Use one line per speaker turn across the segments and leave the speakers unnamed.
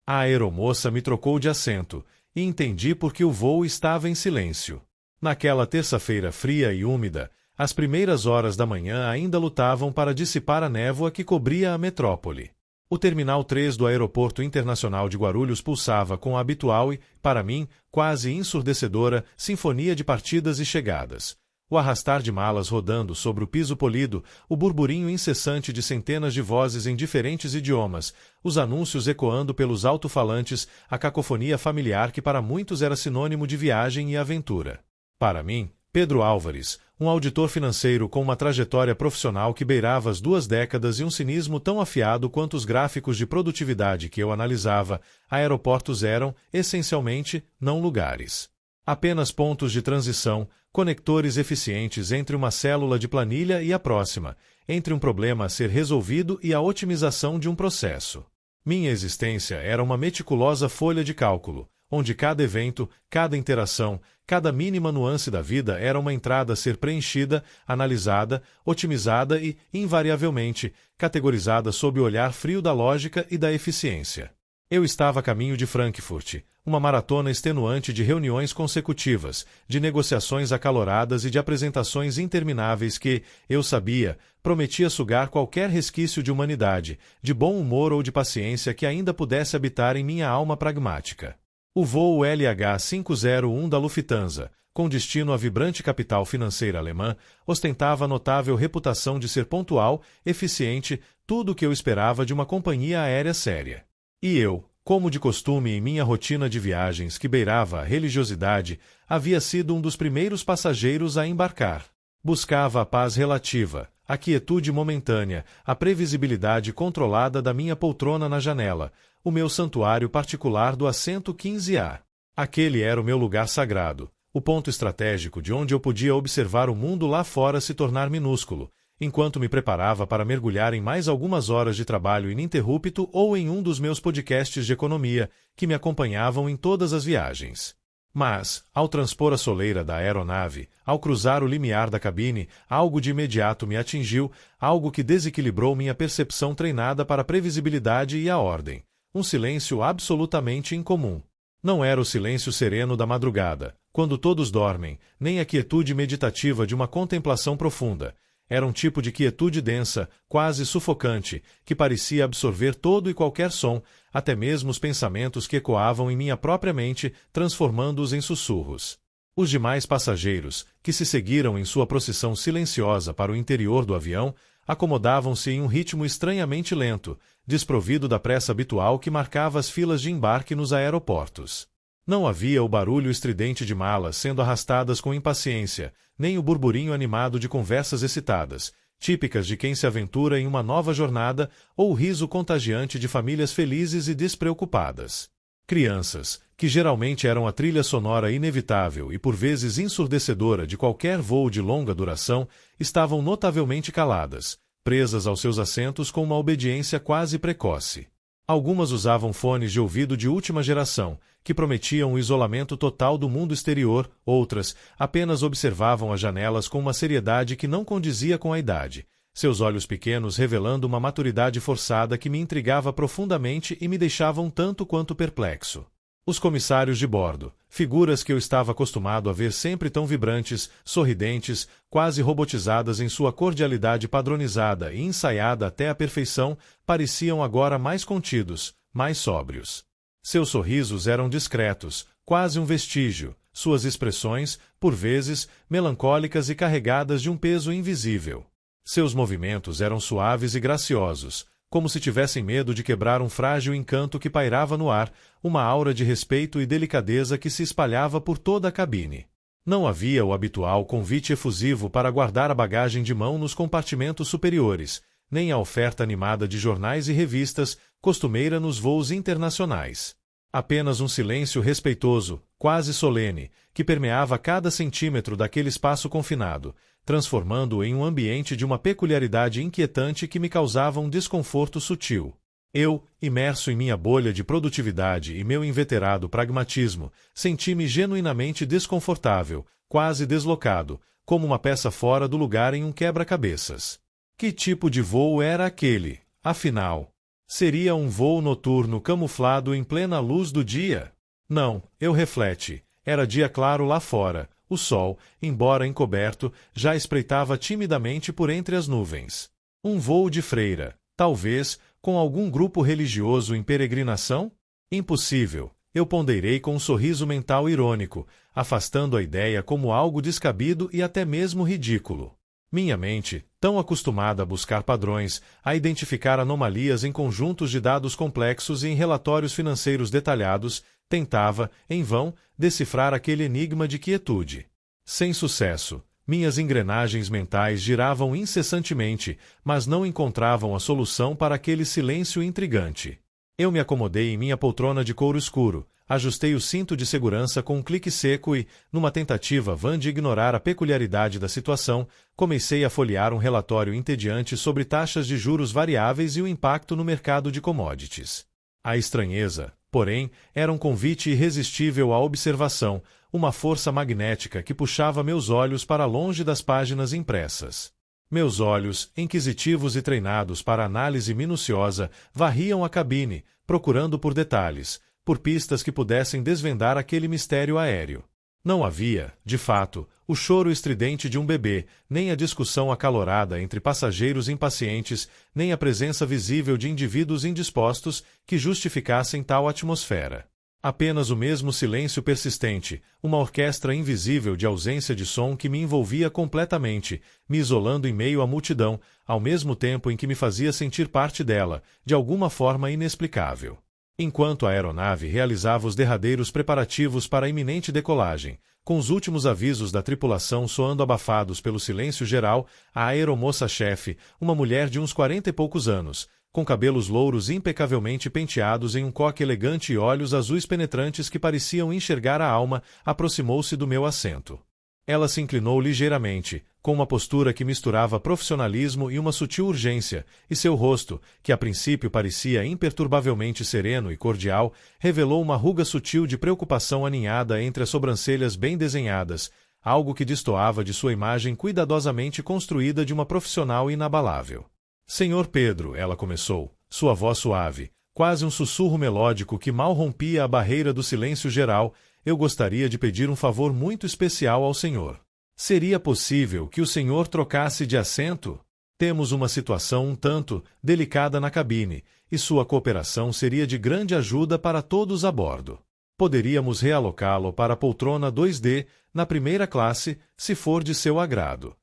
A aeromoça me trocou de assento, e entendi por que o voo estava em silêncio. Naquela terça-feira fria e úmida, as primeiras horas da manhã ainda lutavam para dissipar a névoa que cobria a metrópole. O Terminal 3 do Aeroporto Internacional de Guarulhos pulsava com a habitual e, para mim, quase ensurdecedora sinfonia de partidas e chegadas. O arrastar de malas rodando sobre o piso polido, o burburinho incessante de centenas de vozes em diferentes idiomas, os anúncios ecoando pelos alto-falantes, a cacofonia familiar que para muitos era sinônimo de viagem e aventura. Para mim, Pedro Álvares, um auditor financeiro com uma trajetória profissional que beirava as 2 décadas e um cinismo tão afiado quanto os gráficos de produtividade que eu analisava, aeroportos eram, essencialmente, não lugares. Apenas pontos de transição, conectores eficientes entre uma célula de planilha e a próxima, entre um problema a ser resolvido e a otimização de um processo. Minha existência era uma meticulosa folha de cálculo, onde cada evento, cada interação, cada mínima nuance da vida era uma entrada a ser preenchida, analisada, otimizada e, invariavelmente, categorizada sob o olhar frio da lógica e da eficiência. Eu estava a caminho de Frankfurt, uma maratona extenuante de reuniões consecutivas, de negociações acaloradas e de apresentações intermináveis que, eu sabia, prometia sugar qualquer resquício de humanidade, de bom humor ou de paciência que ainda pudesse habitar em minha alma pragmática. O voo LH501 da Lufthansa, com destino à vibrante capital financeira alemã, ostentava a notável reputação de ser pontual, eficiente, tudo o que eu esperava de uma companhia aérea séria. E eu, como de costume em minha rotina de viagens que beirava a religiosidade, havia sido um dos primeiros passageiros a embarcar. Buscava a paz relativa, a quietude momentânea, a previsibilidade controlada da minha poltrona na janela, o meu santuário particular do assento 15A. Aquele era o meu lugar sagrado, o ponto estratégico de onde eu podia observar o mundo lá fora se tornar minúsculo, enquanto me preparava para mergulhar em mais algumas horas de trabalho ininterrupto ou em um dos meus podcasts de economia, que me acompanhavam em todas as viagens. Mas, ao transpor a soleira da aeronave, ao cruzar o limiar da cabine, algo de imediato me atingiu, algo que desequilibrou minha percepção treinada para a previsibilidade e a ordem. Um silêncio absolutamente incomum. Não era o silêncio sereno da madrugada, quando todos dormem, nem a quietude meditativa de uma contemplação profunda. Era um tipo de quietude densa, quase sufocante, que parecia absorver todo e qualquer som, até mesmo os pensamentos que ecoavam em minha própria mente, transformando-os em sussurros. Os demais passageiros, que se seguiram em sua procissão silenciosa para o interior do avião, acomodavam-se em um ritmo estranhamente lento, desprovido da pressa habitual que marcava as filas de embarque nos aeroportos. Não havia o barulho estridente de malas sendo arrastadas com impaciência, nem o burburinho animado de conversas excitadas, típicas de quem se aventura em uma nova jornada, ou o riso contagiante de famílias felizes e despreocupadas. Crianças, que geralmente eram a trilha sonora inevitável e por vezes ensurdecedora de qualquer voo de longa duração, estavam notavelmente caladas, presas aos seus assentos com uma obediência quase precoce. Algumas usavam fones de ouvido de última geração, que prometiam o isolamento total do mundo exterior, outras apenas observavam as janelas com uma seriedade que não condizia com a idade, seus olhos pequenos revelando uma maturidade forçada que me intrigava profundamente e me deixava um tanto quanto perplexo. Os comissários de bordo, figuras que eu estava acostumado a ver sempre tão vibrantes, sorridentes, quase robotizadas em sua cordialidade padronizada e ensaiada até a perfeição, pareciam agora mais contidos, mais sóbrios. Seus sorrisos eram discretos, quase um vestígio, suas expressões, por vezes, melancólicas e carregadas de um peso invisível. Seus movimentos eram suaves e graciosos, como se tivessem medo de quebrar um frágil encanto que pairava no ar, uma aura de respeito e delicadeza que se espalhava por toda a cabine. Não havia o habitual convite efusivo para guardar a bagagem de mão nos compartimentos superiores, nem a oferta animada de jornais e revistas, costumeira nos voos internacionais. Apenas um silêncio respeitoso, quase solene, que permeava cada centímetro daquele espaço confinado, transformando-o em um ambiente de uma peculiaridade inquietante que me causava um desconforto sutil. Eu, imerso em minha bolha de produtividade e meu inveterado pragmatismo, senti-me genuinamente desconfortável, quase deslocado, como uma peça fora do lugar em um quebra-cabeças. Que tipo de voo era aquele, afinal? Seria um voo noturno camuflado em plena luz do dia? Não, eu refleti. Era dia claro lá fora. O sol, embora encoberto, já espreitava timidamente por entre as nuvens. Um voo de freira, talvez, com algum grupo religioso em peregrinação? Impossível. Eu ponderei com um sorriso mental irônico, afastando a ideia como algo descabido e até mesmo ridículo. Minha mente, tão acostumada a buscar padrões, a identificar anomalias em conjuntos de dados complexos e em relatórios financeiros detalhados, tentava, em vão, decifrar aquele enigma de quietude. Sem sucesso. Minhas engrenagens mentais giravam incessantemente, mas não encontravam a solução para aquele silêncio intrigante. Eu me acomodei em minha poltrona de couro escuro, ajustei o cinto de segurança com um clique seco e, numa tentativa vã de ignorar a peculiaridade da situação, comecei a folhear um relatório entediante sobre taxas de juros variáveis e o impacto no mercado de commodities. A estranheza, porém, era um convite irresistível à observação, uma força magnética que puxava meus olhos para longe das páginas impressas. Meus olhos, inquisitivos e treinados para análise minuciosa, varriam a cabine, procurando por detalhes, por pistas que pudessem desvendar aquele mistério aéreo. Não havia, de fato, o choro estridente de um bebê, nem a discussão acalorada entre passageiros impacientes, nem a presença visível de indivíduos indispostos que justificassem tal atmosfera. Apenas o mesmo silêncio persistente, uma orquestra invisível de ausência de som que me envolvia completamente, me isolando em meio à multidão, ao mesmo tempo em que me fazia sentir parte dela, de alguma forma inexplicável. Enquanto a aeronave realizava os derradeiros preparativos para a iminente decolagem, com os últimos avisos da tripulação soando abafados pelo silêncio geral, a aeromoça-chefe, uma mulher de uns 40 e poucos anos, com cabelos louros impecavelmente penteados em um coque elegante e olhos azuis penetrantes que pareciam enxergar a alma, aproximou-se do meu assento. Ela se inclinou ligeiramente, com uma postura que misturava profissionalismo e uma sutil urgência, e seu rosto, que a princípio parecia imperturbavelmente sereno e cordial, revelou uma ruga sutil de preocupação aninhada entre as sobrancelhas bem desenhadas, algo que destoava de sua imagem cuidadosamente construída de uma profissional inabalável. Senhor Pedro, ela começou, sua voz suave, quase um sussurro melódico que mal rompia a barreira do silêncio geral, eu gostaria de pedir um favor muito especial ao senhor. Seria possível que o senhor trocasse de assento? Temos uma situação um tanto delicada na cabine, e sua cooperação seria de grande ajuda para todos a bordo. Poderíamos realocá-lo para a poltrona 2D, na primeira classe, se for de seu agrado.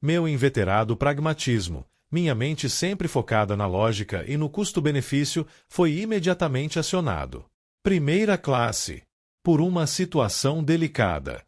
Meu inveterado pragmatismo, minha mente sempre focada na lógica e no custo-benefício, foi imediatamente acionado. Primeira classe. Por uma situação delicada.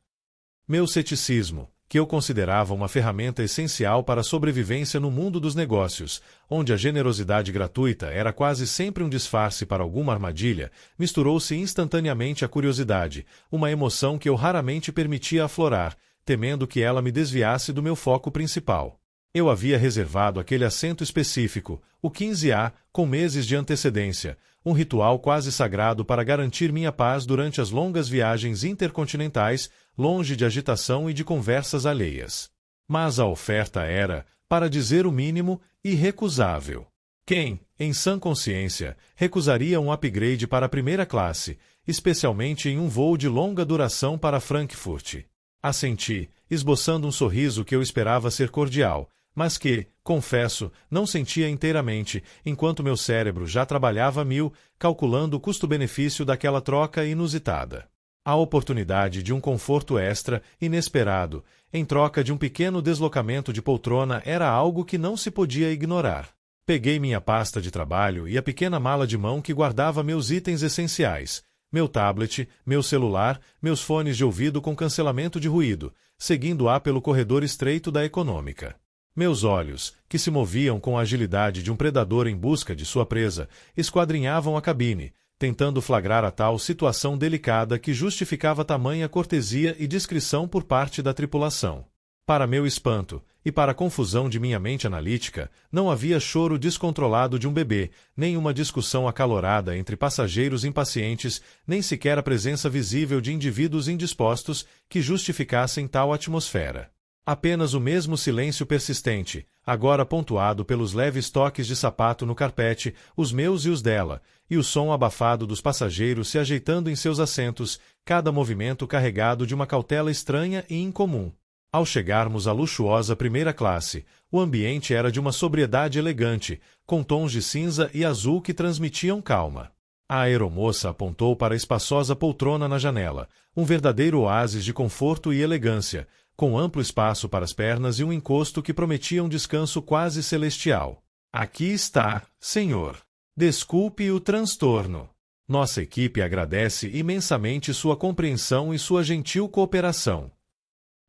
Meu ceticismo, que eu considerava uma ferramenta essencial para a sobrevivência no mundo dos negócios, onde a generosidade gratuita era quase sempre um disfarce para alguma armadilha, misturou-se instantaneamente à curiosidade, uma emoção que eu raramente permitia aflorar, temendo que ela me desviasse do meu foco principal. Eu havia reservado aquele assento específico, o 15A, com meses de antecedência, um ritual quase sagrado para garantir minha paz durante as longas viagens intercontinentais, longe de agitação e de conversas alheias. Mas a oferta era, para dizer o mínimo, irrecusável. Quem, em sã consciência, recusaria um upgrade para a primeira classe, especialmente em um voo de longa duração para Frankfurt? Assenti, esboçando um sorriso que eu esperava ser cordial, mas que, confesso, não sentia inteiramente, enquanto meu cérebro já trabalhava a mil, calculando o custo-benefício daquela troca inusitada. A oportunidade de um conforto extra, inesperado, em troca de um pequeno deslocamento de poltrona era algo que não se podia ignorar. Peguei minha pasta de trabalho e a pequena mala de mão que guardava meus itens essenciais, meu tablet, meu celular, meus fones de ouvido com cancelamento de ruído, seguindo-a pelo corredor estreito da econômica. Meus olhos, que se moviam com a agilidade de um predador em busca de sua presa, esquadrinhavam a cabine, tentando flagrar a tal situação delicada que justificava tamanha cortesia e discrição por parte da tripulação. Para meu espanto, e para a confusão de minha mente analítica, não havia choro descontrolado de um bebê, nem uma discussão acalorada entre passageiros impacientes, nem sequer a presença visível de indivíduos indispostos que justificassem tal atmosfera. Apenas o mesmo silêncio persistente, agora pontuado pelos leves toques de sapato no carpete, os meus e os dela, e o som abafado dos passageiros se ajeitando em seus assentos, cada movimento carregado de uma cautela estranha e incomum. Ao chegarmos à luxuosa primeira classe, o ambiente era de uma sobriedade elegante, com tons de cinza e azul que transmitiam calma. A aeromoça apontou para a espaçosa poltrona na janela, um verdadeiro oásis de conforto e elegância, com amplo espaço para as pernas e um encosto que prometia um descanso quase celestial. Aqui está, senhor. Desculpe o transtorno. Nossa equipe agradece imensamente sua compreensão e sua gentil cooperação.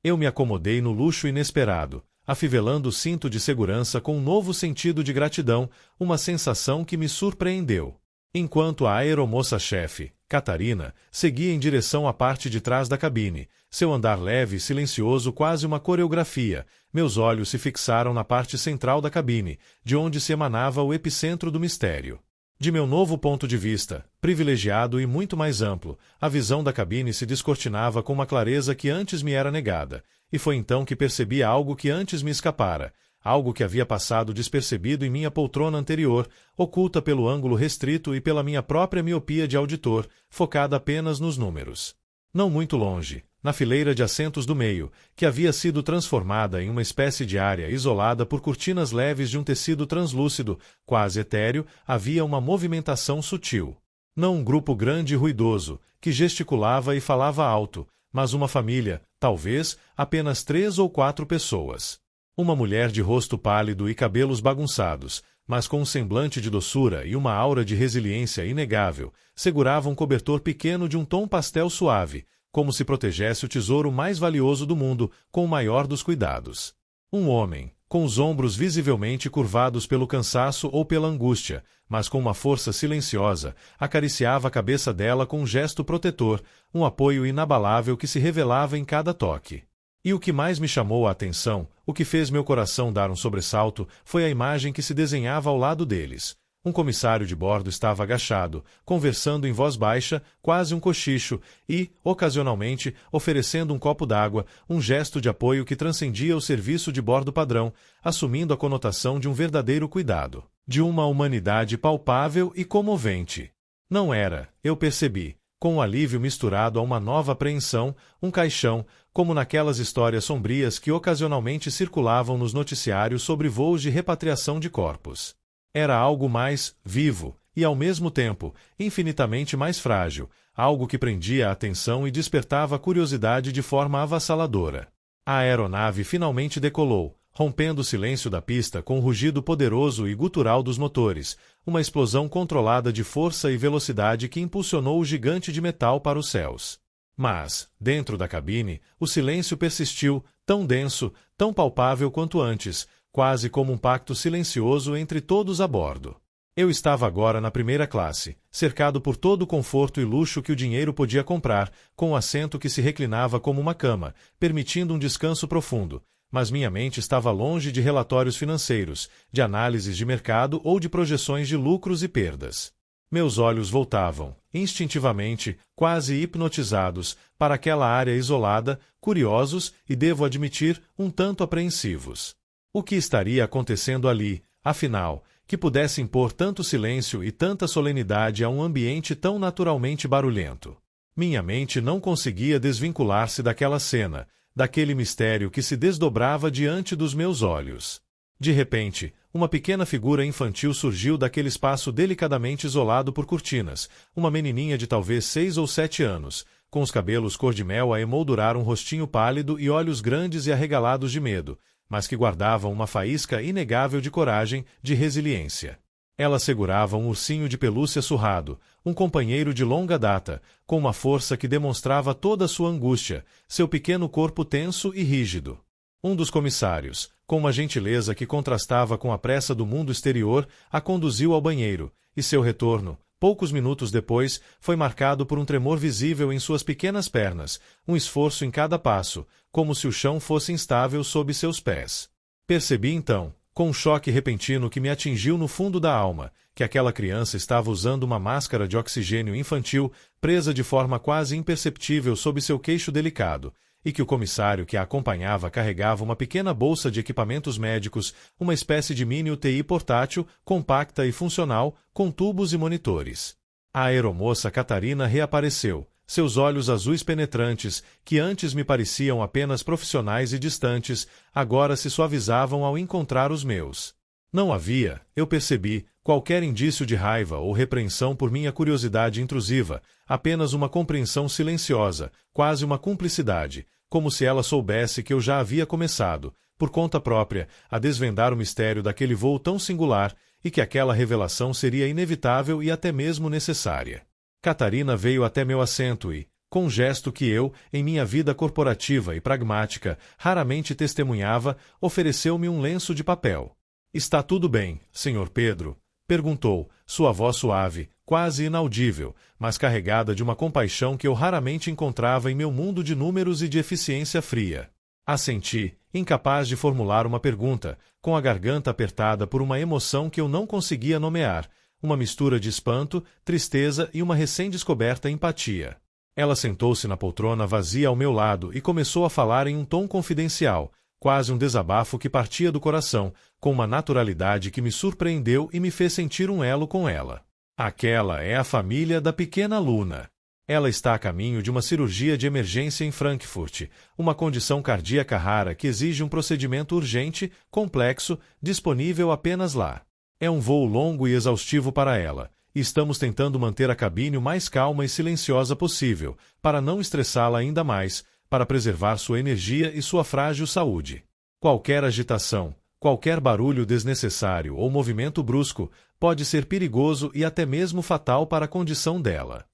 Eu me acomodei no luxo inesperado, afivelando o cinto de segurança com um novo sentido de gratidão, uma sensação que me surpreendeu. Enquanto a aeromoça-chefe, Catarina, seguia em direção à parte de trás da cabine, seu andar leve e silencioso quase uma coreografia, meus olhos se fixaram na parte central da cabine, de onde se emanava o epicentro do mistério. De meu novo ponto de vista, privilegiado e muito mais amplo, a visão da cabine se descortinava com uma clareza que antes me era negada, e foi então que percebi algo que antes me escapara, algo que havia passado despercebido em minha poltrona anterior, oculta pelo ângulo restrito e pela minha própria miopia de auditor, focada apenas nos números. Não muito longe, na fileira de assentos do meio, que havia sido transformada em uma espécie de área isolada por cortinas leves de um tecido translúcido, quase etéreo, havia uma movimentação sutil. Não um grupo grande e ruidoso, que gesticulava e falava alto, mas uma família, talvez, apenas 3 ou 4 pessoas. Uma mulher de rosto pálido e cabelos bagunçados, mas com um semblante de doçura e uma aura de resiliência inegável, segurava um cobertor pequeno de um tom pastel suave, como se protegesse o tesouro mais valioso do mundo com o maior dos cuidados. Um homem, com os ombros visivelmente curvados pelo cansaço ou pela angústia, mas com uma força silenciosa, acariciava a cabeça dela com um gesto protetor, um apoio inabalável que se revelava em cada toque. E o que mais me chamou a atenção, o que fez meu coração dar um sobressalto, foi a imagem que se desenhava ao lado deles. Um comissário de bordo estava agachado, conversando em voz baixa, quase um cochicho, e, ocasionalmente, oferecendo um copo d'água, um gesto de apoio que transcendia o serviço de bordo padrão, assumindo a conotação de um verdadeiro cuidado, de uma humanidade palpável e comovente. Não era, eu percebi, com um alívio misturado a uma nova apreensão, um caixão, como naquelas histórias sombrias que ocasionalmente circulavam nos noticiários sobre voos de repatriação de corpos. Era algo mais vivo e, ao mesmo tempo, infinitamente mais frágil, algo que prendia a atenção e despertava a curiosidade de forma avassaladora. A aeronave finalmente decolou, rompendo o silêncio da pista com o rugido poderoso e gutural dos motores, uma explosão controlada de força e velocidade que impulsionou o gigante de metal para os céus. Mas, dentro da cabine, o silêncio persistiu, tão denso, tão palpável quanto antes, quase como um pacto silencioso entre todos a bordo. Eu estava agora na primeira classe, cercado por todo o conforto e luxo que o dinheiro podia comprar, com um assento que se reclinava como uma cama, permitindo um descanso profundo, mas minha mente estava longe de relatórios financeiros, de análises de mercado ou de projeções de lucros e perdas. Meus olhos voltavam, instintivamente, quase hipnotizados, para aquela área isolada, curiosos e, devo admitir, um tanto apreensivos. O que estaria acontecendo ali, afinal, que pudesse impor tanto silêncio e tanta solenidade a um ambiente tão naturalmente barulhento? Minha mente não conseguia desvincular-se daquela cena, daquele mistério que se desdobrava diante dos meus olhos. De repente, uma pequena figura infantil surgiu daquele espaço delicadamente isolado por cortinas, uma menininha de talvez 6 ou 7 anos, com os cabelos cor-de-mel a emoldurar um rostinho pálido e olhos grandes e arregalados de medo, mas que guardavam uma faísca inegável de coragem, de resiliência. Ela segurava um ursinho de pelúcia surrado, um companheiro de longa data, com uma força que demonstrava toda a sua angústia, seu pequeno corpo tenso e rígido. Um dos comissários, com uma gentileza que contrastava com a pressa do mundo exterior, a conduziu ao banheiro, e seu retorno, poucos minutos depois, foi marcado por um tremor visível em suas pequenas pernas, um esforço em cada passo, como se o chão fosse instável sob seus pés. Percebi então, com um choque repentino que me atingiu no fundo da alma, que aquela criança estava usando uma máscara de oxigênio infantil, presa de forma quase imperceptível sob seu queixo delicado, e que o comissário que a acompanhava carregava uma pequena bolsa de equipamentos médicos, uma espécie de mini UTI portátil, compacta e funcional, com tubos e monitores. A aeromoça Catarina reapareceu. Seus olhos azuis penetrantes, que antes me pareciam apenas profissionais e distantes, agora se suavizavam ao encontrar os meus. Não havia, eu percebi, qualquer indício de raiva ou repreensão por minha curiosidade intrusiva, apenas uma compreensão silenciosa, quase uma cumplicidade, como se ela soubesse que eu já havia começado, por conta própria, a desvendar o mistério daquele voo tão singular e que aquela revelação seria inevitável e até mesmo necessária. Catarina veio até meu assento e, com um gesto que eu, em minha vida corporativa e pragmática, raramente testemunhava, ofereceu-me um lenço de papel. "Está tudo bem, Sr. Pedro?" perguntou, sua voz suave, quase inaudível, mas carregada de uma compaixão que eu raramente encontrava em meu mundo de números e de eficiência fria. Assenti, incapaz de formular uma pergunta, com a garganta apertada por uma emoção que eu não conseguia nomear, uma mistura de espanto, tristeza e uma recém-descoberta empatia. Ela sentou-se na poltrona vazia ao meu lado e começou a falar em um tom confidencial, quase um desabafo que partia do coração, com uma naturalidade que me surpreendeu e me fez sentir um elo com ela. Aquela é a família da pequena Luna. Ela está a caminho de uma cirurgia de emergência em Frankfurt, uma condição cardíaca rara que exige um procedimento urgente, complexo, disponível apenas lá. É um voo longo e exaustivo para ela, e estamos tentando manter a cabine o mais calma e silenciosa possível, para não estressá-la ainda mais, para preservar sua energia e sua frágil saúde. Qualquer agitação, qualquer barulho desnecessário ou movimento brusco pode ser perigoso e até mesmo fatal para a condição dela.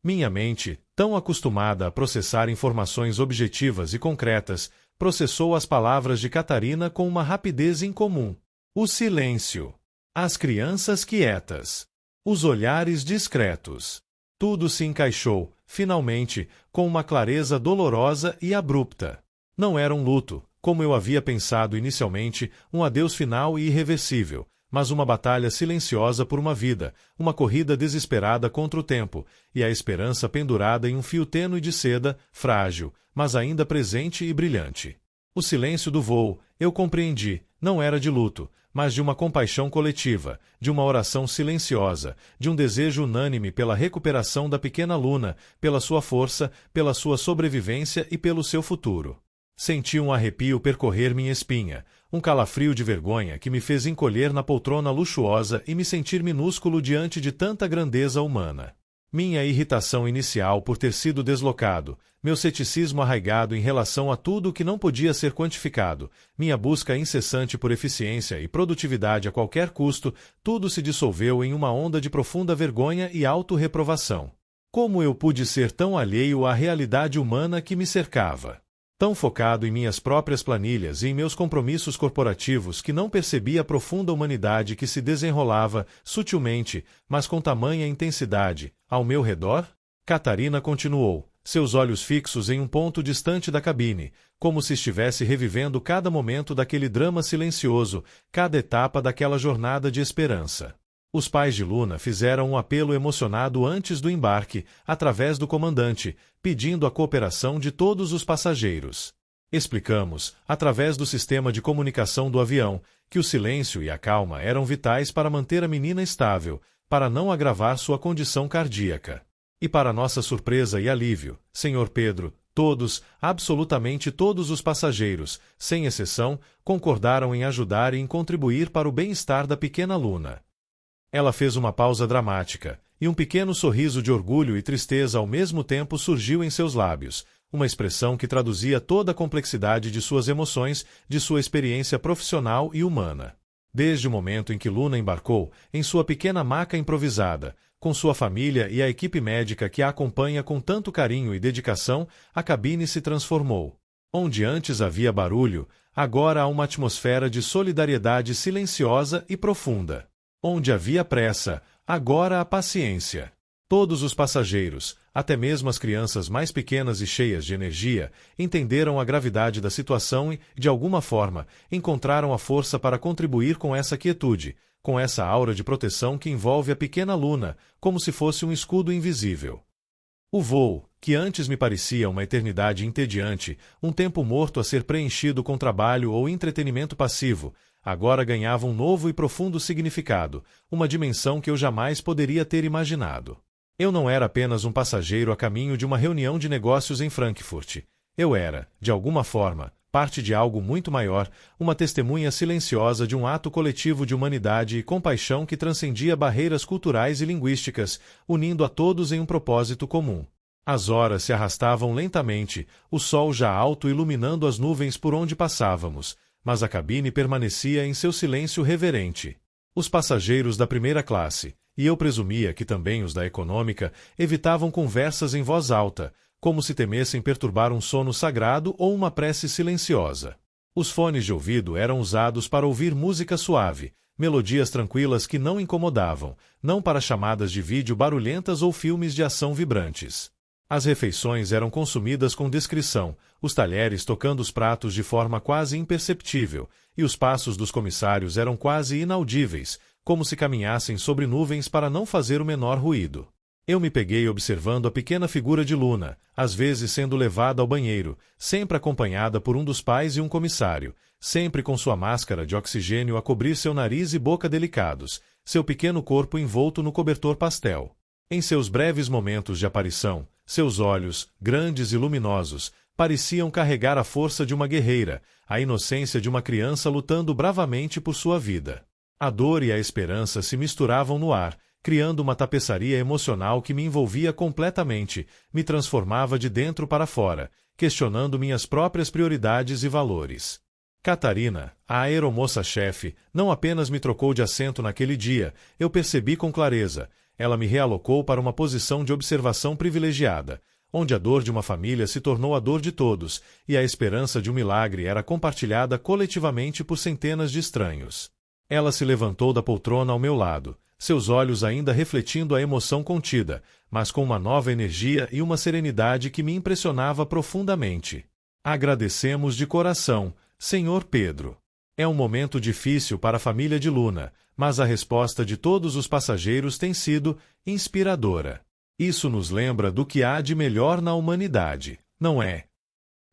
Minha mente, tão acostumada a processar informações objetivas e concretas, processou as palavras de Catarina com uma rapidez incomum. O silêncio. As crianças quietas. Os olhares discretos. Tudo se encaixou, finalmente, com uma clareza dolorosa e abrupta. Não era um luto, como eu havia pensado inicialmente, um adeus final e irreversível, mas uma batalha silenciosa por uma vida, uma corrida desesperada contra o tempo, e a esperança pendurada em um fio tênue de seda, frágil, mas ainda presente e brilhante. O silêncio do voo, eu compreendi, não era de luto, mas de uma compaixão coletiva, de uma oração silenciosa, de um desejo unânime pela recuperação da pequena Luna, pela sua força, pela sua sobrevivência e pelo seu futuro. Senti um arrepio percorrer minha espinha, um calafrio de vergonha que me fez encolher na poltrona luxuosa e me sentir minúsculo diante de tanta grandeza humana. Minha irritação inicial por ter sido deslocado, meu ceticismo arraigado em relação a tudo o que não podia ser quantificado, minha busca incessante por eficiência e produtividade a qualquer custo, tudo se dissolveu em uma onda de profunda vergonha e autorreprovação. Como eu pude ser tão alheio à realidade humana que me cercava? Tão focado em minhas próprias planilhas e em meus compromissos corporativos que não percebi a profunda humanidade que se desenrolava, sutilmente, mas com tamanha intensidade, ao meu redor? Catarina continuou, seus olhos fixos em um ponto distante da cabine, como se estivesse revivendo cada momento daquele drama silencioso, cada etapa daquela jornada de esperança. Os pais de Luna fizeram um apelo emocionado antes do embarque, através do comandante, pedindo a cooperação de todos os passageiros. Explicamos, através do sistema de comunicação do avião, que o silêncio e a calma eram vitais para manter a menina estável, para não agravar sua condição cardíaca. E para nossa surpresa e alívio, Sr. Pedro, todos, absolutamente todos os passageiros, sem exceção, concordaram em ajudar e em contribuir para o bem-estar da pequena Luna. Ela fez uma pausa dramática, e um pequeno sorriso de orgulho e tristeza ao mesmo tempo surgiu em seus lábios, uma expressão que traduzia toda a complexidade de suas emoções, de sua experiência profissional e humana. Desde o momento em que Luna embarcou, em sua pequena maca improvisada, com sua família e a equipe médica que a acompanha com tanto carinho e dedicação, a cabine se transformou. Onde antes havia barulho, agora há uma atmosfera de solidariedade silenciosa e profunda. Onde havia pressa, agora há paciência. Todos os passageiros, até mesmo as crianças mais pequenas e cheias de energia, entenderam a gravidade da situação e, de alguma forma, encontraram a força para contribuir com essa quietude, com essa aura de proteção que envolve a pequena Luna, como se fosse um escudo invisível. O voo, que antes me parecia uma eternidade entediante, um tempo morto a ser preenchido com trabalho ou entretenimento passivo, agora ganhava um novo e profundo significado, uma dimensão que eu jamais poderia ter imaginado. Eu não era apenas um passageiro a caminho de uma reunião de negócios em Frankfurt. Eu era, de alguma forma, parte de algo muito maior, uma testemunha silenciosa de um ato coletivo de humanidade e compaixão que transcendia barreiras culturais e linguísticas, unindo a todos em um propósito comum. As horas se arrastavam lentamente, o sol já alto iluminando as nuvens por onde passávamos, mas a cabine permanecia em seu silêncio reverente. Os passageiros da primeira classe, e eu presumia que também os da econômica, evitavam conversas em voz alta, como se temessem perturbar um sono sagrado ou uma prece silenciosa. Os fones de ouvido eram usados para ouvir música suave, melodias tranquilas que não incomodavam, não para chamadas de vídeo barulhentas ou filmes de ação vibrantes. As refeições eram consumidas com discrição, os talheres tocando os pratos de forma quase imperceptível, e os passos dos comissários eram quase inaudíveis, como se caminhassem sobre nuvens para não fazer o menor ruído. Eu me peguei observando a pequena figura de Luna, às vezes sendo levada ao banheiro, sempre acompanhada por um dos pais e um comissário, sempre com sua máscara de oxigênio a cobrir seu nariz e boca delicados, seu pequeno corpo envolto no cobertor pastel. Em seus breves momentos de aparição, seus olhos, grandes e luminosos, pareciam carregar a força de uma guerreira, a inocência de uma criança lutando bravamente por sua vida. A dor e a esperança se misturavam no ar, criando uma tapeçaria emocional que me envolvia completamente, me transformava de dentro para fora, questionando minhas próprias prioridades e valores. Catarina, a aeromoça-chefe, não apenas me trocou de assento naquele dia, eu percebi com clareza, ela me realocou para uma posição de observação privilegiada, onde a dor de uma família se tornou a dor de todos, e a esperança de um milagre era compartilhada coletivamente por centenas de estranhos. Ela se levantou da poltrona ao meu lado, seus olhos ainda refletindo a emoção contida, mas com uma nova energia e uma serenidade que me impressionava profundamente. Agradecemos de coração, Senhor Pedro. É um momento difícil para a família de Luna, mas a resposta de todos os passageiros tem sido inspiradora. Isso nos lembra do que há de melhor na humanidade, não é?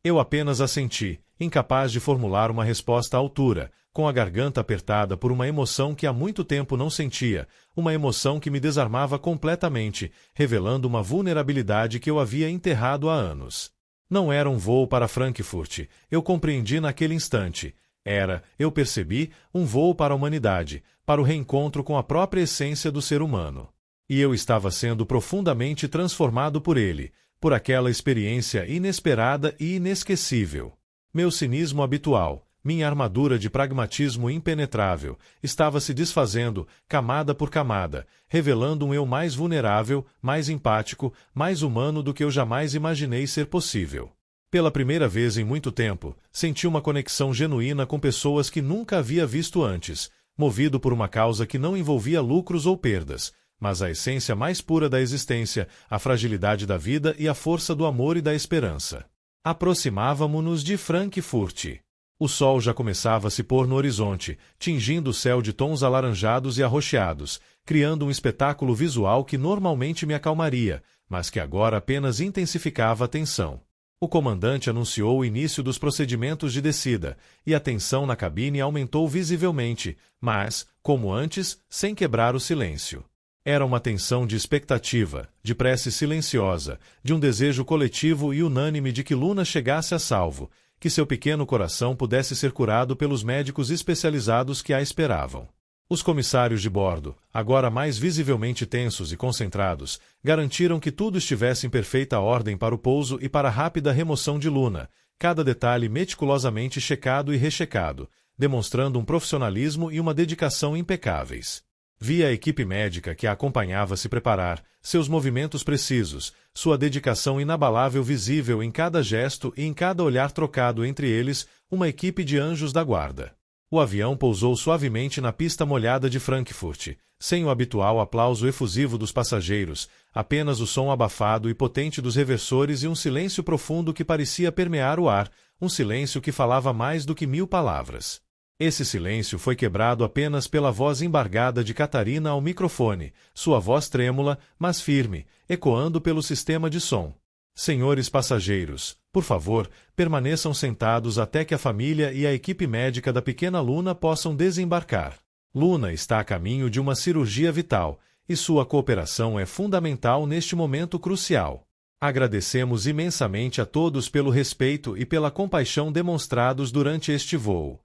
Eu apenas assenti, incapaz de formular uma resposta à altura, com a garganta apertada por uma emoção que há muito tempo não sentia, uma emoção que me desarmava completamente, revelando uma vulnerabilidade que eu havia enterrado há anos. Não era um voo para Frankfurt, eu compreendi naquele instante. Era, eu percebi, um voo para a humanidade, para o reencontro com a própria essência do ser humano. E eu estava sendo profundamente transformado por ele, por aquela experiência inesperada e inesquecível. Meu cinismo habitual, minha armadura de pragmatismo impenetrável, estava se desfazendo, camada por camada, revelando um eu mais vulnerável, mais empático, mais humano do que eu jamais imaginei ser possível. Pela primeira vez em muito tempo, senti uma conexão genuína com pessoas que nunca havia visto antes, movido por uma causa que não envolvia lucros ou perdas, mas a essência mais pura da existência, a fragilidade da vida e a força do amor e da esperança. Aproximávamo-nos de Frankfurt. O sol já começava a se pôr no horizonte, tingindo o céu de tons alaranjados e arroxeados, criando um espetáculo visual que normalmente me acalmaria, mas que agora apenas intensificava a tensão. O comandante anunciou o início dos procedimentos de descida, e a tensão na cabine aumentou visivelmente, mas, como antes, sem quebrar o silêncio. Era uma tensão de expectativa, de prece silenciosa, de um desejo coletivo e unânime de que Luna chegasse a salvo, que seu pequeno coração pudesse ser curado pelos médicos especializados que a esperavam. Os comissários de bordo, agora mais visivelmente tensos e concentrados, garantiram que tudo estivesse em perfeita ordem para o pouso e para a rápida remoção de Luna, cada detalhe meticulosamente checado e rechecado, demonstrando um profissionalismo e uma dedicação impecáveis. Vi a equipe médica que a acompanhava se preparar, seus movimentos precisos, sua dedicação inabalável visível em cada gesto e em cada olhar trocado entre eles, uma equipe de anjos da guarda. O avião pousou suavemente na pista molhada de Frankfurt, sem o habitual aplauso efusivo dos passageiros, apenas o som abafado e potente dos reversores e um silêncio profundo que parecia permear o ar, um silêncio que falava mais do que 1000 palavras. Esse silêncio foi quebrado apenas pela voz embargada de Catarina ao microfone, sua voz trêmula, mas firme, ecoando pelo sistema de som. Senhores passageiros, por favor, permaneçam sentados até que a família e a equipe médica da pequena Luna possam desembarcar. Luna está a caminho de uma cirurgia vital, e sua cooperação é fundamental neste momento crucial. Agradecemos imensamente a todos pelo respeito e pela compaixão demonstrados durante este voo.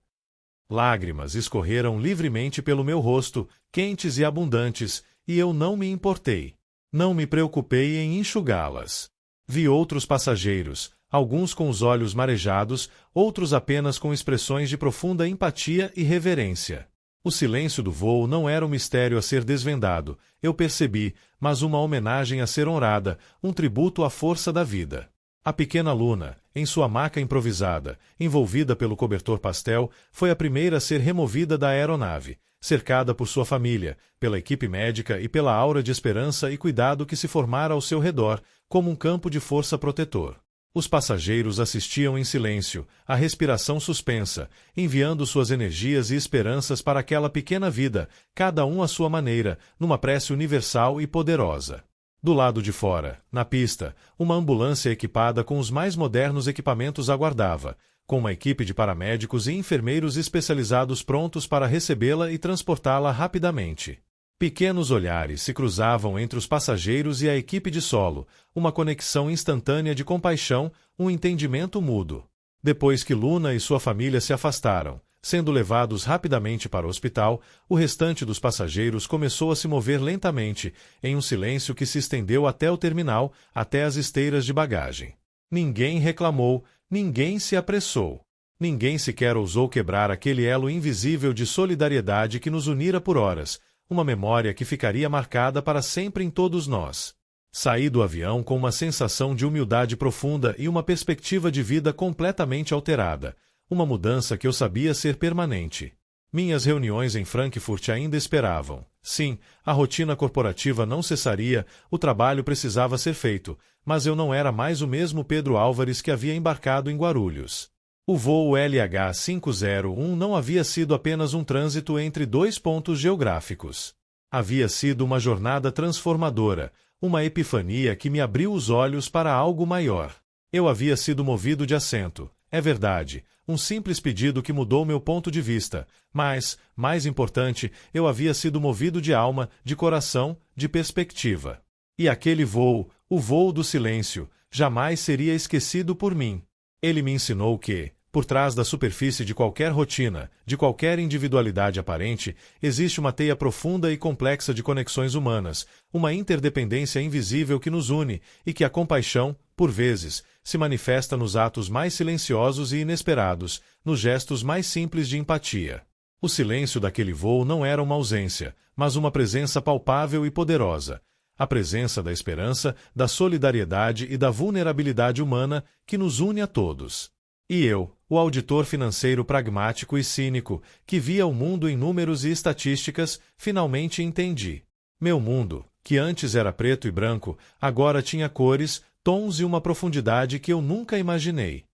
Lágrimas escorreram livremente pelo meu rosto, quentes e abundantes, e eu não me importei. Não me preocupei em enxugá-las. Vi outros passageiros, alguns com os olhos marejados, outros apenas com expressões de profunda empatia e reverência. O silêncio do voo não era um mistério a ser desvendado, eu percebi, mas uma homenagem a ser honrada, um tributo à força da vida. A pequena Luna, em sua maca improvisada, envolvida pelo cobertor pastel, foi a primeira a ser removida da aeronave, cercada por sua família, pela equipe médica e pela aura de esperança e cuidado que se formara ao seu redor, como um campo de força protetor. Os passageiros assistiam em silêncio, a respiração suspensa, enviando suas energias e esperanças para aquela pequena vida, cada um à sua maneira, numa prece universal e poderosa. Do lado de fora, na pista, uma ambulância equipada com os mais modernos equipamentos aguardava, com uma equipe de paramédicos e enfermeiros especializados prontos para recebê-la e transportá-la rapidamente. Pequenos olhares se cruzavam entre os passageiros e a equipe de solo, uma conexão instantânea de compaixão, um entendimento mútuo. Depois que Luna e sua família se afastaram, sendo levados rapidamente para o hospital, o restante dos passageiros começou a se mover lentamente, em um silêncio que se estendeu até o terminal, até as esteiras de bagagem. Ninguém reclamou, ninguém se apressou. Ninguém sequer ousou quebrar aquele elo invisível de solidariedade que nos unira por horas, uma memória que ficaria marcada para sempre em todos nós. Saí do avião com uma sensação de humildade profunda e uma perspectiva de vida completamente alterada, uma mudança que eu sabia ser permanente. Minhas reuniões em Frankfurt ainda esperavam. Sim, a rotina corporativa não cessaria, o trabalho precisava ser feito, mas eu não era mais o mesmo Pedro Álvares que havia embarcado em Guarulhos. O voo LH501 não havia sido apenas um trânsito entre dois pontos geográficos. Havia sido uma jornada transformadora, uma epifania que me abriu os olhos para algo maior. Eu havia sido movido de assento, é verdade, um simples pedido que mudou meu ponto de vista, mas, mais importante, eu havia sido movido de alma, de coração, de perspectiva. E aquele voo, o voo do silêncio, jamais seria esquecido por mim. Ele me ensinou que, por trás da superfície de qualquer rotina, de qualquer individualidade aparente, existe uma teia profunda e complexa de conexões humanas, uma interdependência invisível que nos une e que a compaixão, por vezes, se manifesta nos atos mais silenciosos e inesperados, nos gestos mais simples de empatia. O silêncio daquele voo não era uma ausência, mas uma presença palpável e poderosa, a presença da esperança, da solidariedade e da vulnerabilidade humana que nos une a todos. E eu, o auditor financeiro pragmático e cínico, que via o mundo em números e estatísticas, finalmente entendi. Meu mundo, que antes era preto e branco, agora tinha cores, tons e uma profundidade que eu nunca imaginei.